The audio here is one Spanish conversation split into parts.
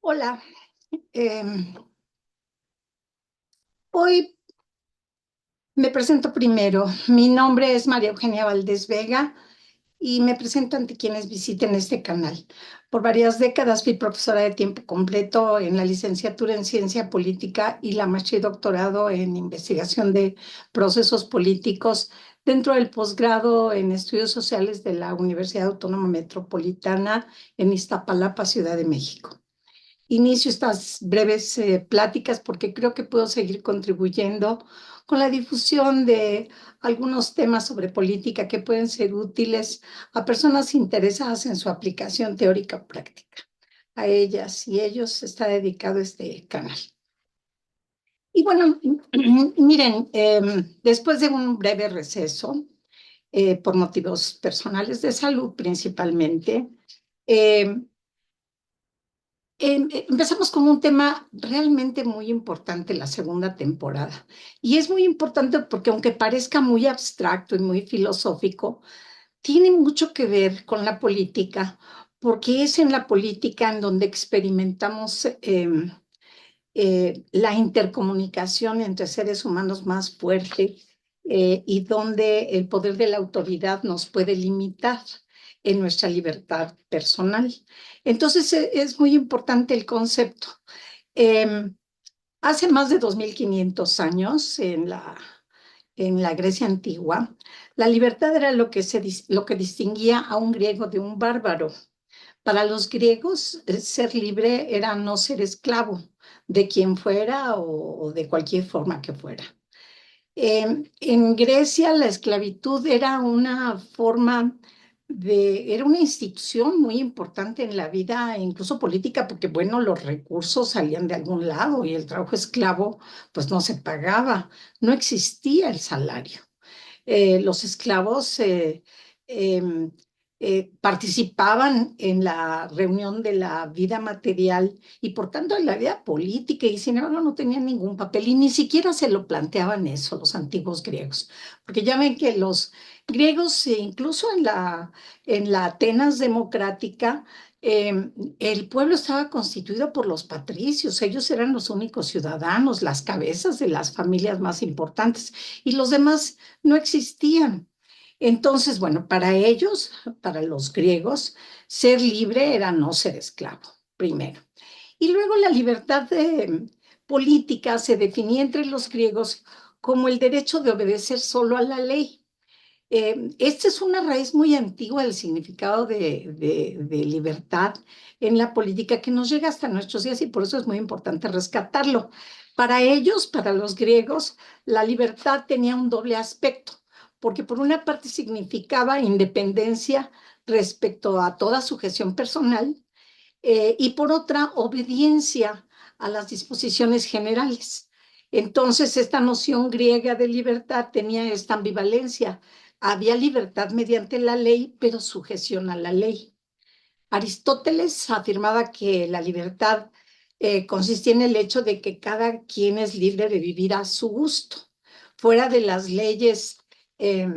Hola, em, hoy me presento primero. Mi nombre es María Eugenia Valdés Vega y me presento ante quienes visiten este canal. Por varias décadas fui profesora de tiempo completo en la licenciatura en Ciencia Política y la maestría y doctorado en investigación de procesos políticos dentro del posgrado en estudios sociales de la Universidad Autónoma Metropolitana en Iztapalapa, Ciudad de México. Inicio estas breves pláticas porque creo que puedo seguir contribuyendo con la difusión de algunos temas sobre política que pueden ser útiles a personas interesadas en su aplicación teórica o práctica. A ellas y ellos está dedicado este canal. Y bueno, miren, después de un breve receso, por motivos personales de salud principalmente, eh, empezamos con un tema realmente muy importante la segunda temporada. Y es muy importante porque aunque parezca muy abstracto y muy filosófico, tiene mucho que ver con la política, porque es en la política en donde experimentamos la intercomunicación entre seres humanos más fuerte y donde el poder de la autoridad nos puede limitar en nuestra libertad personal. Entonces es muy importante el concepto. Eh, Hace más de 2500 años en la Grecia antigua, la libertad era lo que distinguía a un griego de un bárbaro. Para los griegos, ser libre era no ser esclavo de quien fuera o de cualquier forma que fuera. En Grecia, la esclavitud era una era una institución muy importante en la vida, incluso política, porque, bueno, los recursos salían de algún lado y el trabajo esclavo, pues no se pagaba, no existía el salario. Los esclavos em, participaban en la reunión de la vida material y por tanto en la vida política y sin embargo no tenían ningún papel y ni siquiera se lo planteaban eso los antiguos griegos, porque ya ven que los griegos, incluso en la Atenas democrática, el pueblo estaba constituido por los patricios, ellos eran los únicos ciudadanos, las cabezas de las familias más importantes y los demás no existían. Entonces, bueno, para ellos, para los griegos, ser libre era no ser esclavo, primero. Y luego la libertad política se definía entre los griegos como el derecho de obedecer solo a la ley. Esta es una raíz muy antigua del significado de libertad en la política que nos llega hasta nuestros días y por eso es muy importante rescatarlo. Para ellos, para los griegos, la libertad tenía un doble aspecto, porque por una parte significaba independencia respecto a toda sujeción personal y por otra obediencia a las disposiciones generales. Entonces, esta noción griega de libertad tenía esta ambivalencia. Había libertad mediante la ley, pero sujeción a la ley. Aristóteles afirmaba que la libertad consistía en el hecho de que cada quien es libre de vivir a su gusto, fuera de las leyes eh,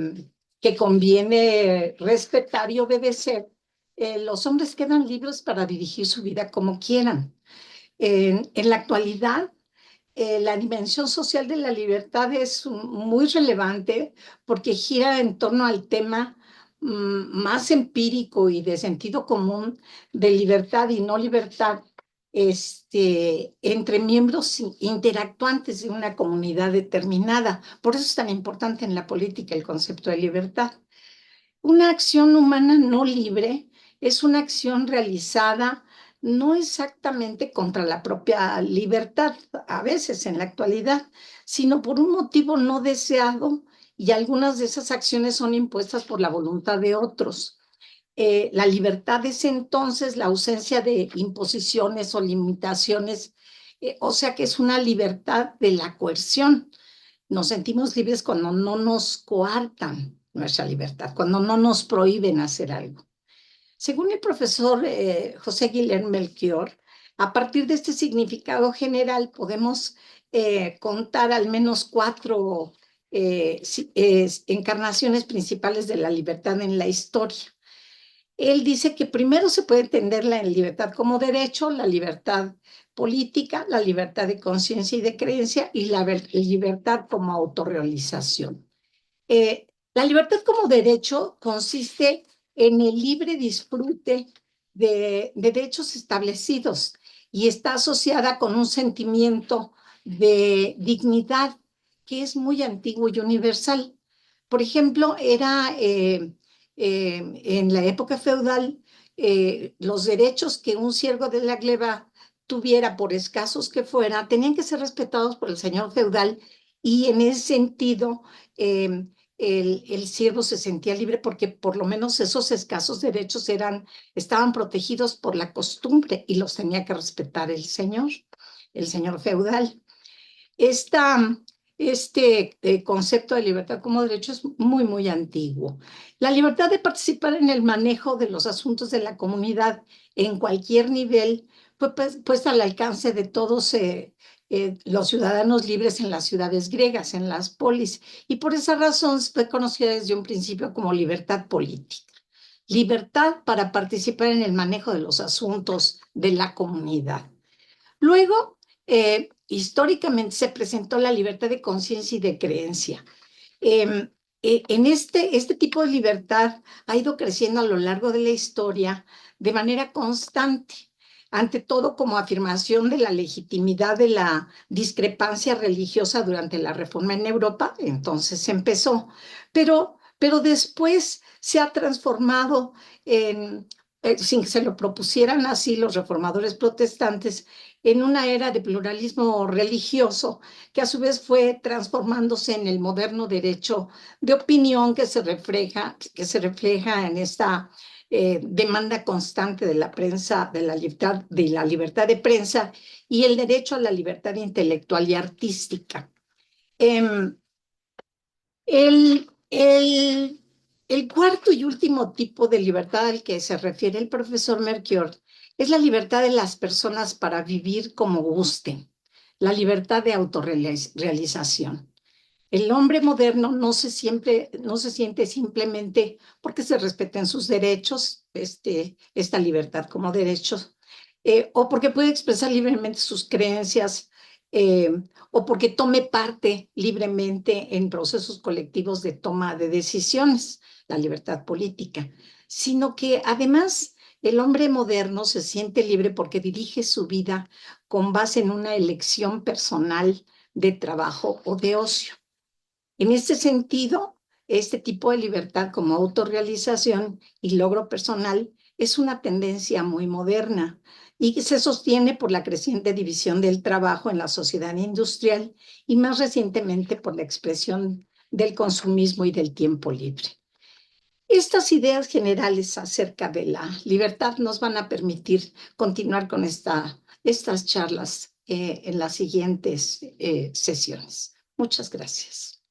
que conviene respetar y obedecer. Los hombres quedan libres para dirigir su vida como quieran. En la actualidad, la dimensión social de la libertad es muy relevante porque gira en torno al tema más empírico y de sentido común de libertad y no libertad entre miembros interactuantes de una comunidad determinada. Por eso es tan importante en la política el concepto de libertad. Una acción humana no libre es una acción realizada no exactamente contra la propia libertad, a veces en la actualidad, sino por un motivo no deseado y algunas de esas acciones son impuestas por la voluntad de otros. La libertad es entonces la ausencia de imposiciones o limitaciones, o sea que es una libertad de la coerción. Nos sentimos libres cuando no nos coartan nuestra libertad, cuando no nos prohíben hacer algo. Según el profesor José Guillermo Melchior, a partir de este significado general podemos contar al menos cuatro encarnaciones principales de la libertad en la historia. Él dice que primero se puede entender la libertad como derecho, la libertad política, la libertad de conciencia y de creencia y la libertad como autorrealización. La libertad como derecho consiste en el libre disfrute de derechos establecidos y está asociada con un sentimiento de dignidad que es muy antiguo y universal. Por ejemplo, en la época feudal, los derechos que un siervo de la gleba tuviera, por escasos que fueran, tenían que ser respetados por el señor feudal y en ese sentido, el siervo se sentía libre porque por lo menos esos escasos derechos estaban protegidos por la costumbre y los tenía que respetar el señor feudal. Esta, concepto de libertad como derecho es muy, muy antiguo. La libertad de participar en el manejo de los asuntos de la comunidad en cualquier nivel fue puesta al alcance de todos los ciudadanos libres en las ciudades griegas, en las polis, y por esa razón fue conocida desde un principio como libertad política. Libertad para participar en el manejo de los asuntos de la comunidad. Luego, históricamente se presentó la libertad de conciencia y de creencia. Eh, en este tipo de libertad ha ido creciendo a lo largo de la historia de manera constante, ante todo como afirmación de la legitimidad de la discrepancia religiosa durante la Reforma en Europa, entonces empezó, pero después se ha transformado sin que se lo propusieran así los reformadores protestantes, en una era de pluralismo religioso que a su vez fue transformándose en el moderno derecho de opinión que se refleja en esta demanda constante de la prensa, de la libertad de prensa y el derecho a la libertad intelectual y artística. Eh, el cuarto y último tipo de libertad al que se refiere el profesor Melchior es la libertad de las personas para vivir como gusten, la libertad de autorrealización. El hombre moderno no se siente simplemente porque se respeten sus derechos, esta libertad como derechos, o porque puede expresar libremente sus creencias, eh, o porque tome parte libremente en procesos colectivos de toma de decisiones, la libertad política, sino que además el hombre moderno se siente libre porque dirige su vida con base en una elección personal de trabajo o de ocio. En este sentido, este tipo de libertad como autorrealización y logro personal es una tendencia muy moderna y que se sostiene por la creciente división del trabajo en la sociedad industrial y más recientemente por la expresión del consumismo y del tiempo libre. Estas ideas generales acerca de la libertad nos van a permitir continuar con estas charlas en las siguientes sesiones. Muchas gracias.